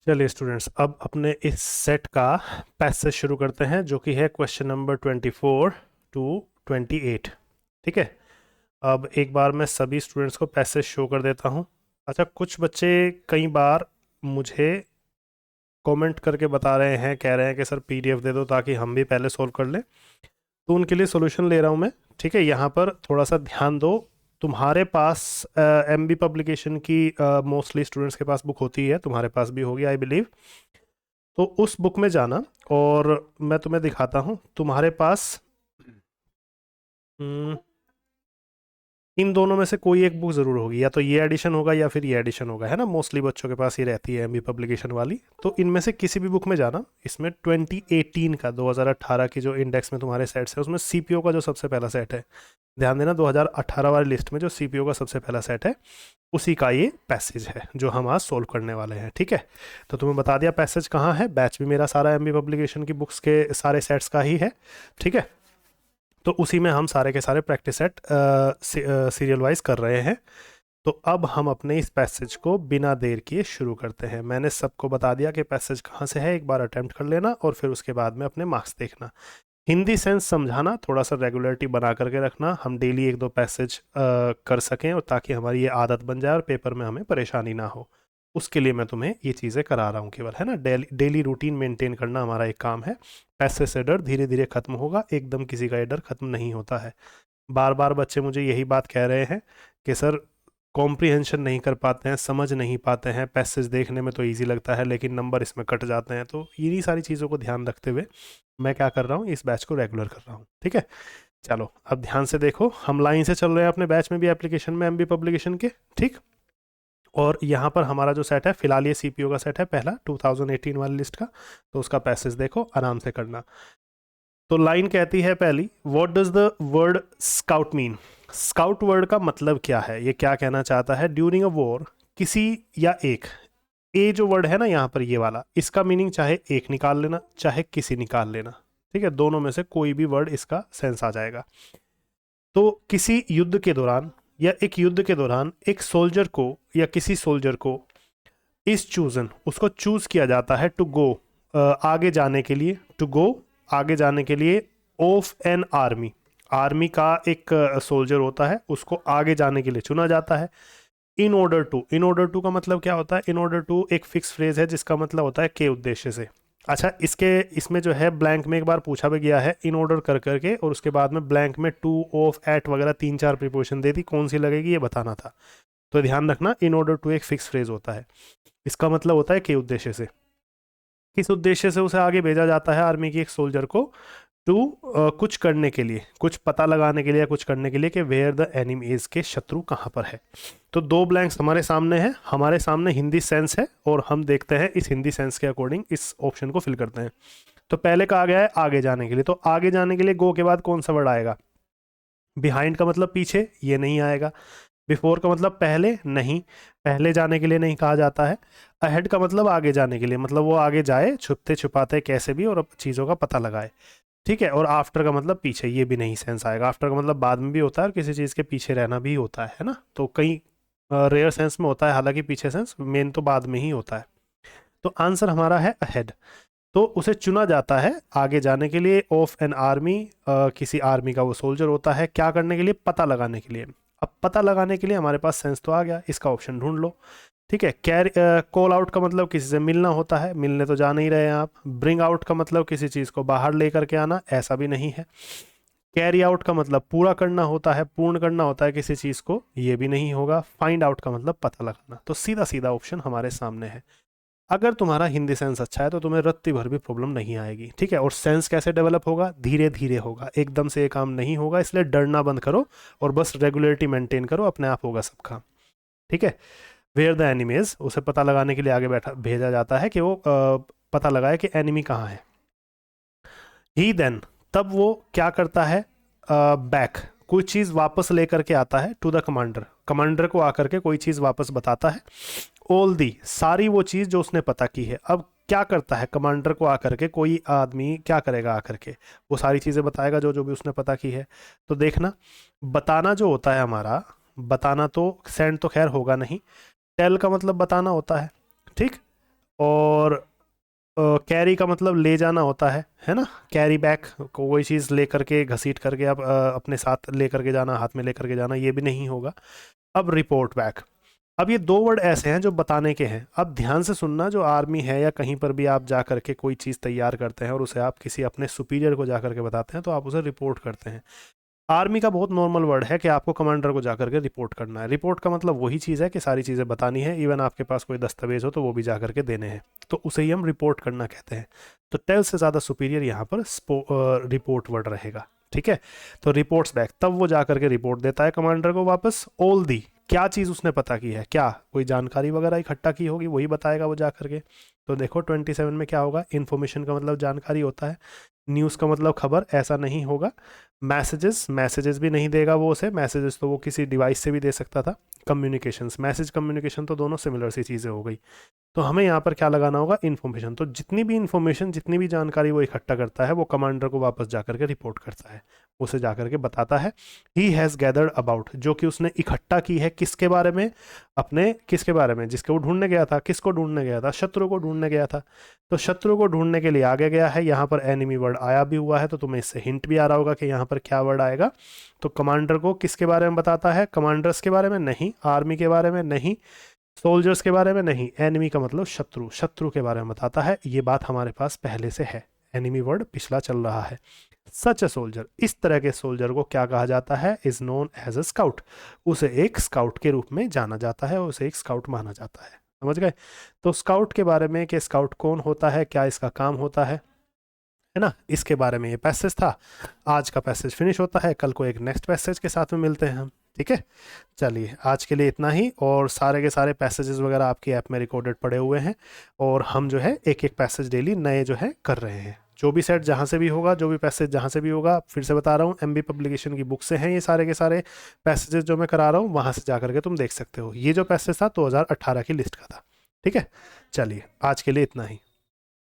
चलिए स्टूडेंट्स, अब अपने इस सेट का पैसेज शुरू करते हैं जो कि है क्वेश्चन नंबर 24 टू 28। ठीक है। अब एक बार मैं सभी स्टूडेंट्स को पैसेज शो कर देता हूँ। अच्छा, कुछ बच्चे कई बार मुझे कमेंट करके बता रहे हैं, कह रहे हैं कि सर पीडीएफ दे दो ताकि हम भी पहले सोल्व कर लें, तो उनके लिए सॉल्यूशन ले रहा हूँ मैं। ठीक है, यहाँ पर थोड़ा सा ध्यान दो। तुम्हारे पास एमबी पब्लिकेशन की मोस्टली स्टूडेंट्स के पास बुक होती है, तुम्हारे पास भी होगी आई बिलीव। तो उस बुक में जाना और मैं तुम्हें दिखाता हूँ तुम्हारे पास हम्म, इन दोनों में से कोई एक बुक ज़रूर होगी, या तो ये एडिशन होगा या फिर ये एडिशन होगा, है ना। मोस्टली बच्चों के पास ही रहती है एमबी पब्लिकेशन वाली। तो इनमें से किसी भी बुक में जाना। इसमें 2018 का 2018 की जो इंडेक्स में तुम्हारे सेट्स है उसमें सीपीओ का जो सबसे पहला सेट है, ध्यान देना 2018 वाली लिस्ट में जो सीपीओ का सबसे पहला सेट है उसी का ये पैसेज है जो हम आज सोल्व करने वाले हैं। ठीक है, तो तुम्हें बता दिया पैसेज कहाँ है। बैच भी मेरा सारा एमबी पब्लिकेशन की बुक्स के सारे सेट्स का ही है। ठीक है, तो उसी में हम सारे के सारे प्रैक्टिस सेट सीरियल वाइज कर रहे हैं। तो अब हम अपने इस पैसेज को बिना देर किए शुरू करते हैं। मैंने सबको बता दिया कि पैसेज कहाँ से है, एक बार अटेम्प्ट कर लेना और फिर उसके बाद में अपने मार्क्स देखना। हिंदी सेंस समझाना, थोड़ा सा रेगुलरिटी बना करके रखना, हम डेली एक दो पैसेज कर सकें और ताकि हमारी ये आदत बन जाए और पेपर में हमें परेशानी ना हो। उसके लिए मैं तुम्हें ये चीज़ें करा रहा हूँ केवल, है ना। डेली डेली रूटीन मेंटेन करना हमारा एक काम है। पैसे से डर धीरे धीरे खत्म होगा, एकदम किसी का ये डर खत्म नहीं होता है। बार बार बच्चे मुझे यही बात कह रहे हैं कि सर कॉम्प्रिहेंशन नहीं कर पाते हैं, समझ नहीं पाते हैं, पैसेज देखने में तो इजी लगता है लेकिन नंबर इसमें कट जाते हैं। तो इन्हीं सारी चीज़ों को ध्यान रखते हुए मैं क्या कर रहा हूँ, इस बैच को रेगुलर कर रहा हूँ। ठीक है, चलो अब ध्यान से देखो, हम लाइन से चल रहे हैं अपने बैच में भी, एप्लीकेशन में एमबी पब्लिकेशन के। ठीक, और यहाँ पर हमारा जो सेट है फिलहाल ये सीपीओ का सेट है पहला 2018 वाली लिस्ट का। तो उसका पैसेज देखो, आराम से करना। तो लाइन कहती है पहली, what does the word scout mean. Scout word का मतलब क्या है, ये क्या कहना चाहता है। ड्यूरिंग अ वॉर, किसी या एक, ए जो वर्ड है ना यहाँ पर ये वाला, इसका मीनिंग चाहे एक निकाल लेना चाहे किसी निकाल लेना। ठीक है, दोनों में से कोई भी वर्ड इसका सेंस आ जाएगा। तो किसी युद्ध के दौरान या एक युद्ध के दौरान एक सोल्जर को या किसी सोल्जर को इस चूजन, उसको चूज किया जाता है टू गो, आगे जाने के लिए, टू गो आगे जाने के लिए, ऑफ एन आर्मी, आर्मी का एक सोल्जर होता है उसको आगे जाने के लिए चुना जाता है। In order to, in order to का मतलब क्या होता है। इन ऑर्डर टू एक फिक्स फ्रेज है जिसका मतलब होता है के उद्देश्य से। अच्छा, इसमें जो है ब्लैंक में एक बार पूछा भी गया है इन ऑर्डर कर करके, और उसके बाद में ब्लैंक में टू, ऑफ, एट वगैरह तीन चार प्रीपोजिशन दे दी, कौन सी लगेगी ये बताना था। तो ध्यान रखना, इन ऑर्डर टू एक फिक्स फ्रेज होता है, इसका मतलब होता है के उद्देश्य से। किस उद्देश्य से उसे आगे भेजा जाता है आर्मी की एक सोल्जर को, टू कुछ करने के लिए, कुछ पता लगाने के लिए, कुछ करने के लिए कि वेयर द एनिमी इज, के शत्रु कहाँ पर है। तो दो ब्लैंक्स हमारे सामने हैं, हमारे सामने हिंदी सेंस है और हम देखते हैं इस हिंदी सेंस के अकॉर्डिंग इस ऑप्शन को फिल करते हैं। तो पहले कहा गया है आगे जाने के लिए, तो आगे जाने के लिए गो के बाद कौन सा वर्ड आएगा। बिहाइंड का मतलब पीछे, ये नहीं आएगा। बिफोर का मतलब पहले, नहीं, पहले जाने के लिए नहीं कहा जाता है। अहेड का मतलब आगे जाने के लिए, मतलब वो आगे जाए छुपते छुपाते कैसे भी और चीज़ों का पता लगाए। ठीक है, और आफ्टर का मतलब पीछे, ये भी नहीं सेंस आएगा। आफ्टर का मतलब बाद में भी होता है और किसी चीज़ के पीछे रहना भी होता है ना। तो कई रेयर सेंस में होता है, हालांकि पीछे सेंस मेन तो बाद में ही होता है। तो आंसर हमारा है अहेड। तो उसे चुना जाता है आगे जाने के लिए, ऑफ एन आर्मी, किसी आर्मी का वो सोल्जर होता है, क्या करने के लिए, पता लगाने के लिए। अब पता लगाने के लिए हमारे पास सेंस तो आ गया, इसका ऑप्शन ढूंढ लो। ठीक है, कैर कॉल आउट का मतलब किसी से मिलना होता है, मिलने तो जा नहीं रहे हैं आप। ब्रिंग आउट का मतलब किसी चीज़ को बाहर लेकर के आना, ऐसा भी नहीं है। कैरी आउट का मतलब पूरा करना होता है, पूर्ण करना होता है किसी चीज़ को, ये भी नहीं होगा। फाइंड आउट का मतलब पता लगाना। तो सीधा सीधा ऑप्शन हमारे सामने है। अगर तुम्हारा हिंदी सेंस अच्छा है तो तुम्हें रत्ती भर भी प्रॉब्लम नहीं आएगी। ठीक है, और सेंस कैसे डेवलप होगा, धीरे धीरे होगा, एकदम से ये काम नहीं होगा, इसलिए डरना बंद करो और बस रेगुलरिटी मेंटेन करो, अपने आप होगा सब काम। ठीक है, वेयर द एनिमीज, उसे पता लगाने के लिए आगे बैठा भेजा जाता है कि वो पता लगाए कि एनिमी कहाँ है। ही देन, तब वो क्या करता है, बैक, कोई चीज़ वापस लेकर के आता है, टू द कमांडर, कमांडर को आकर के कोई चीज़ वापस बताता है। ऑल दी, सारी वो चीज़ जो उसने पता की है। अब क्या करता है कमांडर को आकर के कोई आदमी, क्या करेगा आकर के, वो सारी चीज़ें बताएगा जो जो भी उसने पता की है। तो देखना, बताना जो होता है हमारा, बताना तो सेंड तो खैर होगा नहीं, टेल का मतलब बताना होता है। ठीक, और कैरी का मतलब ले जाना होता है ना, कैरी बैक, कोई चीज़ ले करके घसीट करके आप अपने साथ ले करके जाना, हाथ में ले करके जाना, ये भी नहीं होगा। अब रिपोर्ट बैक, अब ये दो वर्ड ऐसे हैं जो बताने के हैं। अब ध्यान से सुनना, जो आर्मी है या कहीं पर भी आप जा करके कोई चीज़ तैयार करते हैं और उसे आप किसी अपने सुपीरियर को जा करके बताते हैं तो आप उसे रिपोर्ट करते हैं। आर्मी का बहुत नॉर्मल वर्ड है कि आपको कमांडर को जा करके रिपोर्ट करना है। रिपोर्ट का मतलब वही चीज़ है कि सारी चीज़ें बतानी है, इवन आपके पास कोई दस्तावेज हो तो वो भी जा करके देने हैं, तो उसे ही हम रिपोर्ट करना कहते हैं। तो टेल से ज़्यादा सुपीरियर यहाँ पर रिपोर्ट वर्ड रहेगा, ठीक है। तो रिपोर्ट्स बैक, तब वो जा करके रिपोर्ट देता है कमांडर को वापस। ऑल दी, क्या चीज़ उसने पता की है, क्या कोई जानकारी वगैरह इकट्ठा की होगी वही बताएगा वो जा करके। तो देखो 27 में क्या होगा, इन्फॉर्मेशन का मतलब जानकारी होता है, न्यूज़ का मतलब खबर, ऐसा नहीं होगा। मैसेजेस, मैसेजेस भी नहीं देगा वो उसे, मैसेजेस तो वो किसी डिवाइस से भी दे सकता था। कम्युनिकेशंस, मैसेज कम्युनिकेशन तो दोनों सिमिलर सी चीज़ें हो गई। तो हमें यहाँ पर क्या लगाना होगा, इन्फॉर्मेशन। तो जितनी भी इन्फॉर्मेशन, जितनी भी जानकारी वो इकट्ठा करता है वो कमांडर को वापस जाकर के रिपोर्ट करता है, उसे जाकर के बताता है। ही हैज़ गैदर्ड अबाउट, जो कि उसने इकट्ठा की है किसके बारे में, अपने किसके बारे में, जिसके वो ढूंढने गया था। किसको ढूंढने गया था, शत्रु को ढूंढने गया था। तो शत्रु को ढूंढने के लिए आगे गया है, यहाँ पर एनिमी वर्ड आया भी हुआ है, तो तुम्हें इससे हिंट भी आ रहा होगा कि यहाँ पर क्या वर्ड आएगा। तो कमांडर को किसके बारे में बताता है, कमांडर्स के बारे में नहीं, आर्मी के बारे में नहीं, सोल्जर्स के बारे में नहीं, एनिमी का मतलब शत्रु, शत्रु के बारे में बताता है। ये बात हमारे पास पहले से है, एनिमी वर्ड पिछला चल रहा है। सच ए सोल्जर, इस तरह के सोल्जर को क्या कहा जाता है, is known as a scout, उसे एक स्काउट के रूप में जाना जाता है, उसे एक स्काउट माना जाता है। समझ गए। तो स्काउट के बारे में कि स्काउट कौन होता है, क्या इसका काम होता है ना, इसके बारे में ये पैसेज था। आज का पैसेज फिनिश होता है, कल को एक नेक्स्ट पैसेज के साथ में मिलते हैं हम, ठीक है। चलिए आज के लिए इतना ही, और सारे के सारे पैसेजेस वगैरह आपकी ऐप में रिकॉर्डेड पड़े हुए हैं, और हम जो है एक एक पैसेज डेली नए जो है कर रहे हैं। जो भी सेट जहाँ से भी होगा, जो भी पैसेज जहाँ से भी होगा, फिर से बता रहा हूँ, एमबी पब्लिकेशन की बुक से हैं ये सारे के सारे पैसेजेस जो मैं करा रहा हूँ, वहाँ से जा करके तुम देख सकते हो। ये जो पैसेज था 2018 की लिस्ट का था, ठीक है। चलिए आज के लिए इतना ही।